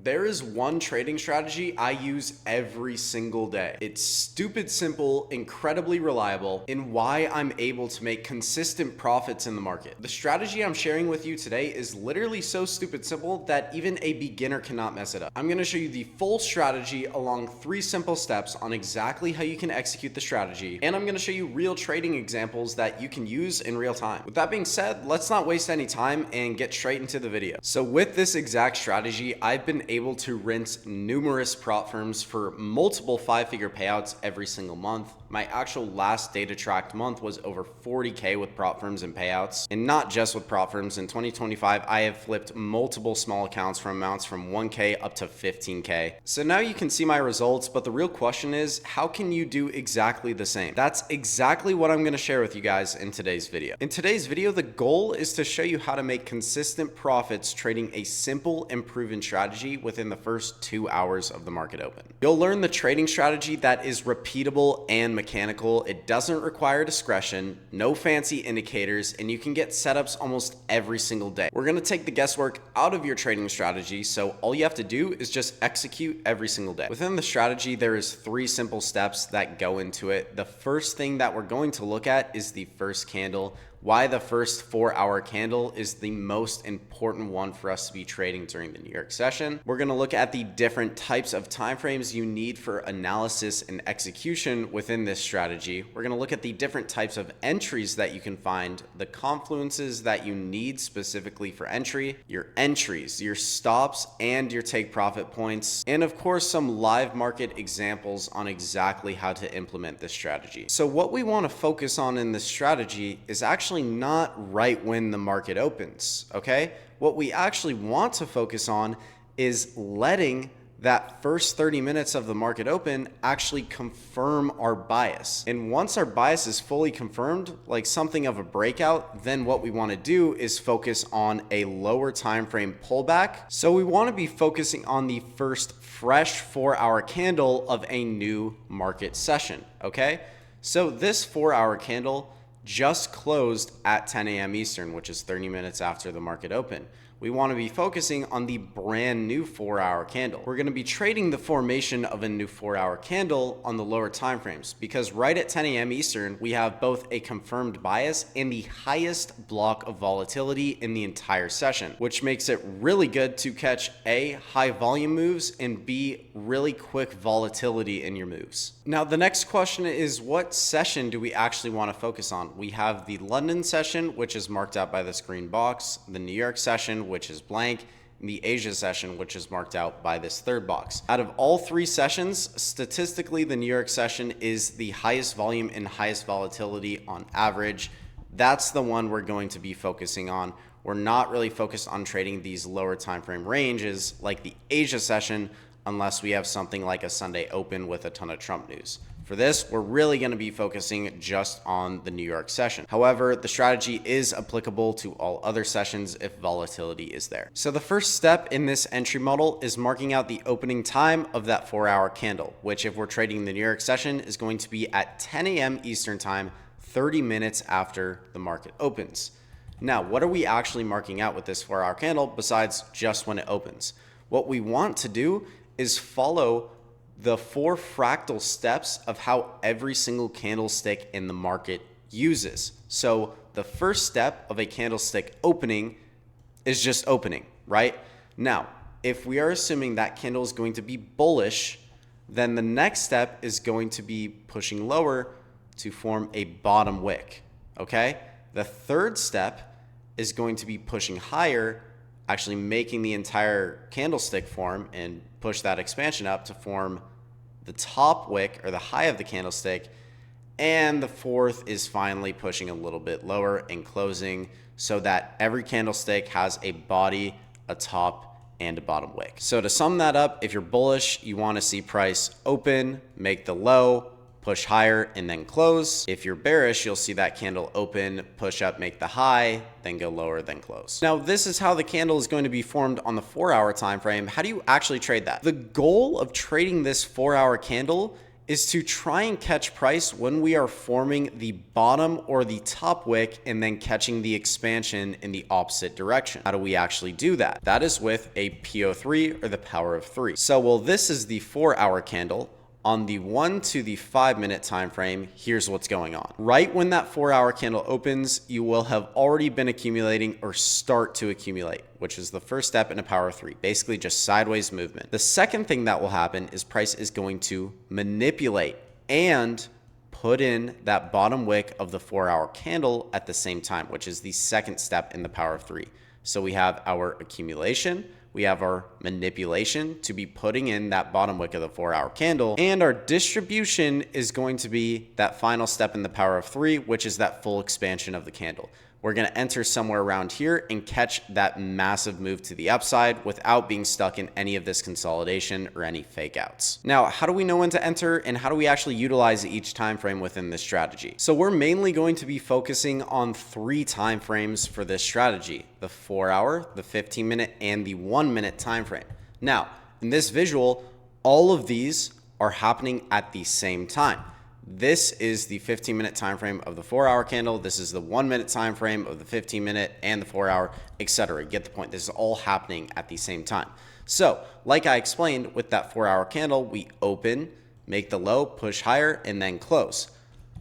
There is one trading strategy I use every single day. It's stupid simple, incredibly reliable, and why I'm able to make consistent profits in the market. The strategy I'm sharing with you today is literally so stupid simple that even a beginner cannot mess it up. I'm gonna show you the full strategy along 3 simple steps on exactly how you can execute the strategy, and I'm gonna show you real trading examples that you can use in real time. With that being said, let's not waste any time and get straight into the video. So with this exact strategy, I've been able to rinse numerous prop firms for multiple 5-figure payouts every single month. My actual last data tracked month was over 40K with prop firms and payouts. And not just with prop firms. In 2025, I have flipped multiple small accounts from amounts from 1K up to 15K. So now you can see my results, but the real question is, how can you do exactly the same? That's exactly what I'm gonna share with you guys in today's video. In today's video, the goal is to show you how to make consistent profits trading a simple and proven strategy within the first 2 hours of the market open. You'll learn the trading strategy that is repeatable and mechanical. It doesn't require discretion, no fancy indicators, and you can get setups almost every single day. We're gonna take the guesswork out of your trading strategy, so all you have to do is just execute every single day. Within the strategy, there is 3 simple steps that go into it. The first thing that we're going to look at is the first candle. Why the first 4-hour candle is the most important one for us to be trading during the New York session. We're going to look at the different types of timeframes you need for analysis and execution within this strategy. We're going to look at the different types of entries that you can find, the confluences that you need specifically for entry, your entries, your stops, and your take profit points, and of course some live market examples on exactly how to implement this strategy. So what we want to focus on in this strategy is actually not right when the market opens, okay? What we actually want to focus on is letting that first 30 minutes of the market open actually confirm our bias. And once our bias is fully confirmed, like something of a breakout, then what we want to do is focus on a lower time frame pullback. So we want to be focusing on the first fresh 4-hour candle of a new market session, okay? So this 4-hour candle just closed at 10 a.m. Eastern, which is 30 minutes after the market open. We want to be focusing on the brand new 4-hour candle. We're going to be trading the formation of a new 4-hour candle on the lower time frames because right at 10 a.m. Eastern, we have both a confirmed bias and the highest block of volatility in the entire session, which makes it really good to catch A, high volume moves, and B, really quick volatility in your moves. Now, the next question is, what session do we actually want to focus on? We have the London session, which is marked out by this green box, the New York session, which is blank, and the Asia session, which is marked out by this third box. Out of all 3 sessions, statistically, the New York session is the highest volume and highest volatility on average. That's the one we're going to be focusing on. We're not really focused on trading these lower time frame ranges like the Asia session unless we have something like a Sunday open with a ton of Trump news. For this, we're really going to be focusing just on the New York session. However, the strategy is applicable to all other sessions if volatility is there. So the first step in this entry model is marking out the opening time of that 4-hour candle, which if we're trading the New York session is going to be at 10 a.m. Eastern time, 30 minutes after the market opens. Now, what are we actually marking out with this 4-hour candle besides just when it opens? What we want to do is follow the 4 fractal steps of how every single candlestick in the market uses. So the first step of a candlestick opening is just opening, right? Now, if we are assuming that candle is going to be bullish, then the next step is going to be pushing lower to form a bottom wick, okay? The third step is going to be pushing higher, actually making the entire candlestick form and push that expansion up to form the top wick or the high of the candlestick. And the fourth is finally pushing a little bit lower and closing so that every candlestick has a body, a top, and a bottom wick. So to sum that up, if you're bullish, you want to see price open, make the low, push higher, and then close. If you're bearish, you'll see that candle open, push up, make the high, then go lower, then close. Now, this is how the candle is going to be formed on the 4-hour time frame. How do you actually trade that? The goal of trading this 4-hour candle is to try and catch price when we are forming the bottom or the top wick and then catching the expansion in the opposite direction. How do we actually do that? That is with a PO3 or the power of 3. So, well, this is the 4-hour candle. On the 1 to the 5-minute time frame, here's what's going on. Right when that 4-hour candle opens, you will have already been accumulating or start to accumulate, which is the first step in a power of 3, basically just sideways movement. The second thing that will happen is price is going to manipulate and put in that bottom wick of the 4-hour candle at the same time, which is the second step in the power of 3. So we have our accumulation, we have our manipulation to be putting in that bottom wick of the 4-hour candle, and our distribution is going to be that final step in the power of 3, which is that full expansion of the candle. We're going to enter somewhere around here and catch that massive move to the upside without being stuck in any of this consolidation or any fake outs. Now, how do we know when to enter and how do we actually utilize each time frame within this strategy? So we're mainly going to be focusing on 3 time frames for this strategy: the 4-hour, the 15-minute, and the 1-minute time frame. Now, in this visual, all of these are happening at the same time. This is the 15-minute time frame of the 4-hour candle. This is the 1-minute time frame of the 15-minute and the 4-hour, etc. Get the point. This is all happening at the same time. So, like I explained, with that 4-hour candle, we open, make the low, push higher, and then close.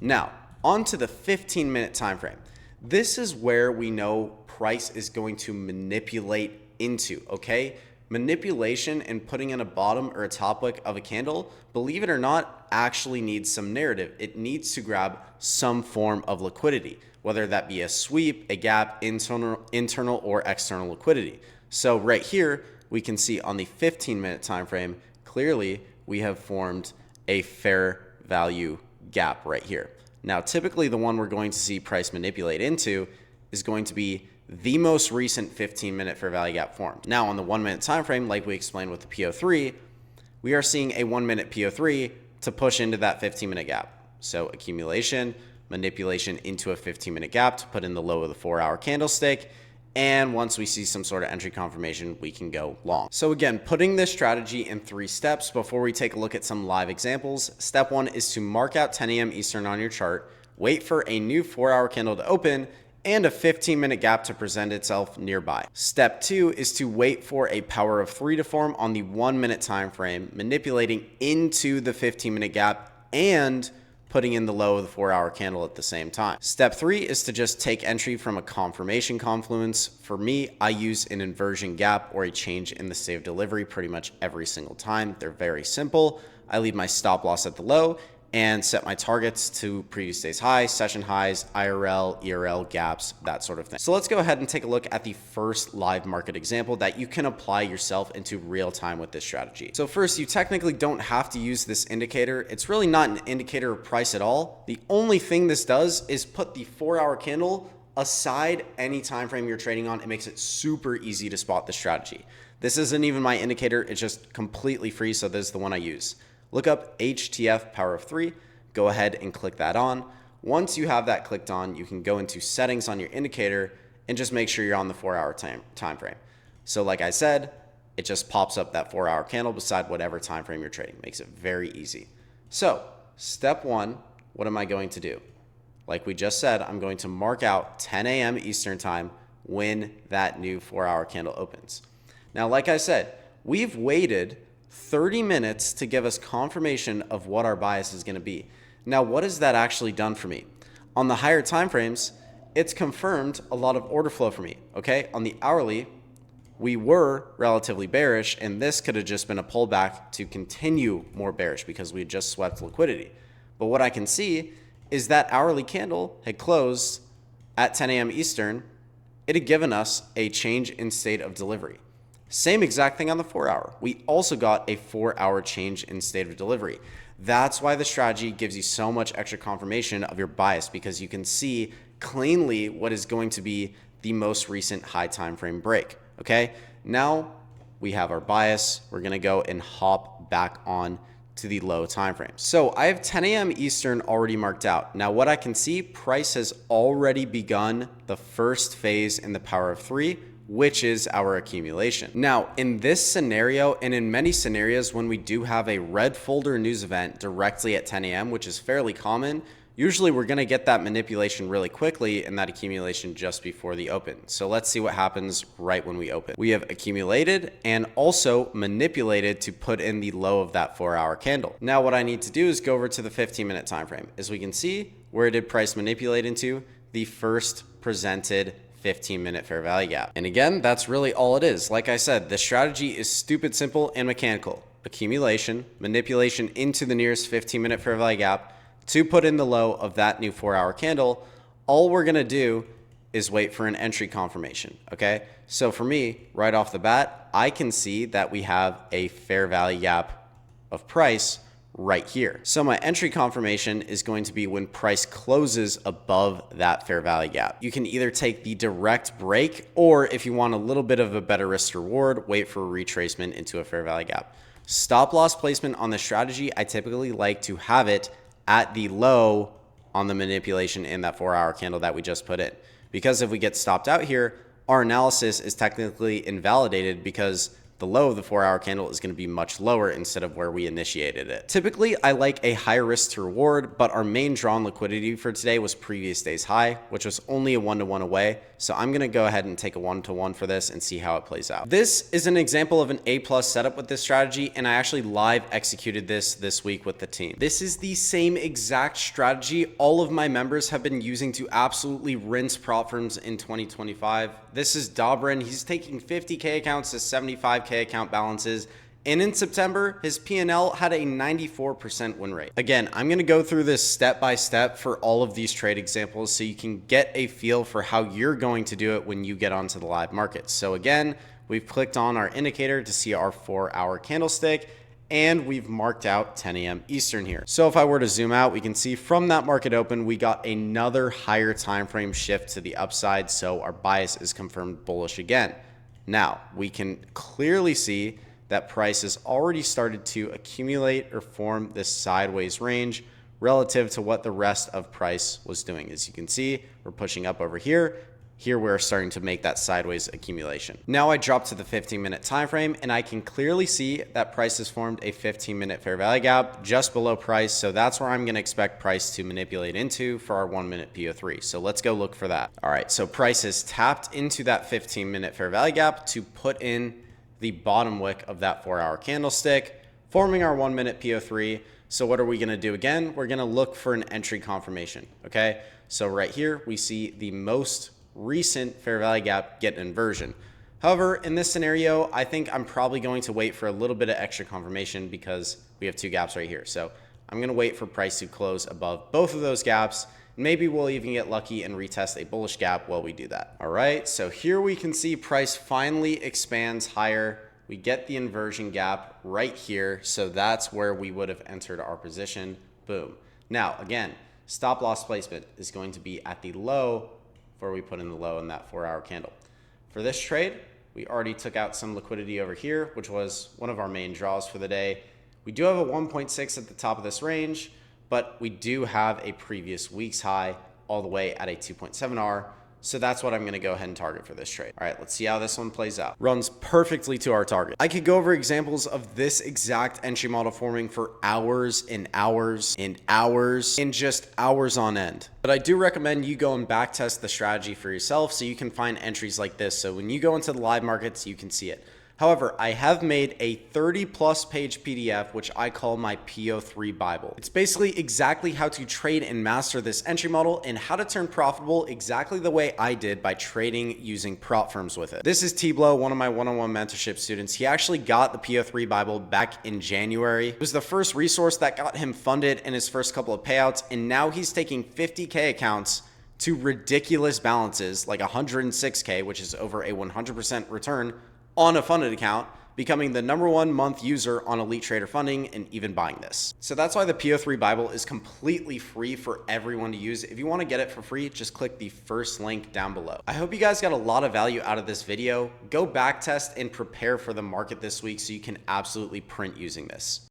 Now, on to the 15-minute time frame. This is where we know price is going to manipulate into, okay? Manipulation and putting in a bottom or a top wick of a candle, believe it or not, actually needs some narrative. It needs to grab some form of liquidity, whether that be a sweep, a gap, internal or external liquidity. So right here, we can see on the 15-minute time frame, clearly we have formed a fair value gap right here. Now, typically the one we're going to see price manipulate into is going to be the most recent 15-minute fair value gap formed. Now, on the 1-minute time frame, like we explained with the PO3, we are seeing a 1-minute PO3 to push into that 15-minute gap. So accumulation, manipulation into a 15-minute gap to put in the low of the 4-hour candlestick, and once we see some sort of entry confirmation, we can go long. So again, putting this strategy in 3 steps before we take a look at some live examples. Step 1 is to mark out 10 a.m. Eastern on your chart, wait for a new 4-hour candle to open, and a 15-minute gap to present itself nearby. Step 2 is to wait for a power of 3 to form on the 1-minute time frame, manipulating into the 15-minute gap and putting in the low of the 4-hour candle at the same time. Step 3 is to just take entry from a confirmation confluence. For me, I use an inversion gap or a change in the state of delivery pretty much every single time. They're very simple. I leave my stop loss at the low and set my targets to previous day's highs, session highs, IRL, ERL gaps, that sort of thing. So let's go ahead and take a look at the first live market example that you can apply yourself into real time with this strategy. So first, you technically don't have to use this indicator. It's really not an indicator of price at all. The only thing this does is put the 4-hour candle aside any time frame you're trading on. It makes it super easy to spot the strategy. This isn't even my indicator. It's just completely free. So this is the one I use. Look up HTF power of 3, go ahead and click that on. Once you have that clicked on, you can go into settings on your indicator and just make sure you're on the 4-hour time frame. So like I said, it just pops up that 4-hour candle beside whatever time frame you're trading. Makes it very easy. So step 1, what am I going to do? Like we just said, I'm going to mark out 10 a.m. Eastern time when that new 4-hour candle opens. Now, like I said, we've waited 30 minutes to give us confirmation of what our bias is going to be. Now, what has that actually done for me? On the higher time frames, it's confirmed a lot of order flow for me, okay? On the hourly, we were relatively bearish, and this could have just been a pullback to continue more bearish because we had just swept liquidity. But what I can see is that hourly candle had closed at 10 a.m. Eastern. It had given us a change in state of delivery. Same exact thing on the 4-hour. We also got a 4-hour change in state of delivery. That's why the strategy gives you so much extra confirmation of your bias, because you can see cleanly what is going to be the most recent high time frame break. Okay, now we have our bias. We're gonna go and hop back on to the low time frame. So I have 10 a.m. Eastern already marked out. Now what I can see, price has already begun the first phase in the power of 3, which is our accumulation. Now, in this scenario, and in many scenarios when we do have a red folder news event directly at 10 a.m., which is fairly common, usually we're going to get that manipulation really quickly and that accumulation just before the open. So let's see what happens right when we open. We have accumulated and also manipulated to put in the low of that 4-hour candle. Now what I need to do is go over to the 15-minute time frame. As we can see, where did price manipulate into? The first presented 15-minute fair value gap. And again, that's really all it is. Like I said, the strategy is stupid simple and mechanical. Accumulation, manipulation into the nearest 15-minute fair value gap to put in the low of that new 4-hour candle. All we're gonna do is wait for an entry confirmation, okay? So for me, right off the bat, I can see that we have a fair value gap of price right here. So my entry confirmation is going to be when price closes above that fair value gap. You can either take the direct break, or if you want a little bit of a better risk to reward, wait for a retracement into a fair value gap. Stop loss placement on the strategy, I typically like to have it at the low on the manipulation in that 4-hour candle that we just put in. Because if we get stopped out here, our analysis is technically invalidated because the low of the 4-hour candle is going to be much lower instead of where we initiated it. Typically, I like a higher risk to reward, but our main drawn liquidity for today was previous day's high, which was only a 1-to-1 away. So I'm going to go ahead and take a 1-to-1 for this and see how it plays out. This is an example of an A+ setup with this strategy, and I actually live executed this week with the team. This is the same exact strategy all of my members have been using to absolutely rinse prop firms in 2025. This is Dobrin. He's taking 50K accounts to 75K account balances. And in September, his P&L had a 94% win rate. Again, I'm going to go through this step by step for all of these trade examples so you can get a feel for how you're going to do it when you get onto the live markets. So again, we've clicked on our indicator to see our 4-hour candlestick, and we've marked out 10 a.m. Eastern here. So if I were to zoom out, we can see from that market open, we got another higher time frame shift to the upside. So our bias is confirmed bullish again. Now we can clearly see that price has already started to accumulate or form this sideways range relative to what the rest of price was doing. As you can see, we're pushing up over here. Here we're starting to make that sideways accumulation. Now I drop to the 15-minute time frame, and I can clearly see that price has formed a 15-minute fair value gap just below price. So that's where I'm going to expect price to manipulate into for our 1-minute PO3. So let's go look for that. All right, so price has tapped into that 15-minute fair value gap to put in the bottom wick of that 4-hour candlestick, forming our 1-minute PO3. So what are we going to do again? We're going to look for an entry confirmation. Okay, so right here we see the most recent fair value gap get inversion. However, in this scenario, I think I'm probably going to wait for a little bit of extra confirmation because we have two gaps right here. So I'm going to wait for price to close above both of those gaps. Maybe we'll even get lucky and retest a bullish gap while we do that. All right, so here we can see price finally expands higher. We get the inversion gap right here. So that's where we would have entered our position. Boom. Now, again, stop loss placement is going to be at the low before we put in the low in that 4-hour candle. For this trade, we already took out some liquidity over here, which was one of our main draws for the day. We do have a 1.6 at the top of this range, but we do have a previous week's high all the way at a 2.7R. So that's what I'm going to go ahead and target for this trade. All right, let's see how this one plays out. Runs perfectly to our target. I could go over examples of this exact entry model forming for hours and hours and hours and just hours on end. But I do recommend you go and back test the strategy for yourself so you can find entries like this. So when you go into the live markets, you can see it. However, I have made a 30+ page PDF, which I call my PO3 Bible. It's basically exactly how to trade and master this entry model and how to turn profitable exactly the way I did by trading using prop firms with it. This is T-Blow, one of my one-on-one mentorship students. He actually got the PO3 Bible back in January. It was the first resource that got him funded in his first couple of payouts, and now he's taking 50K accounts to ridiculous balances like 106K, which is over a 100% return on a funded account, becoming the #1 month user on Elite Trader Funding and even buying this. So that's why the PO3 Bible is completely free for everyone to use. If you want to get it for free, just click the first link down below. I hope you guys got a lot of value out of this video. Go back test and prepare for the market this week so you can absolutely print using this.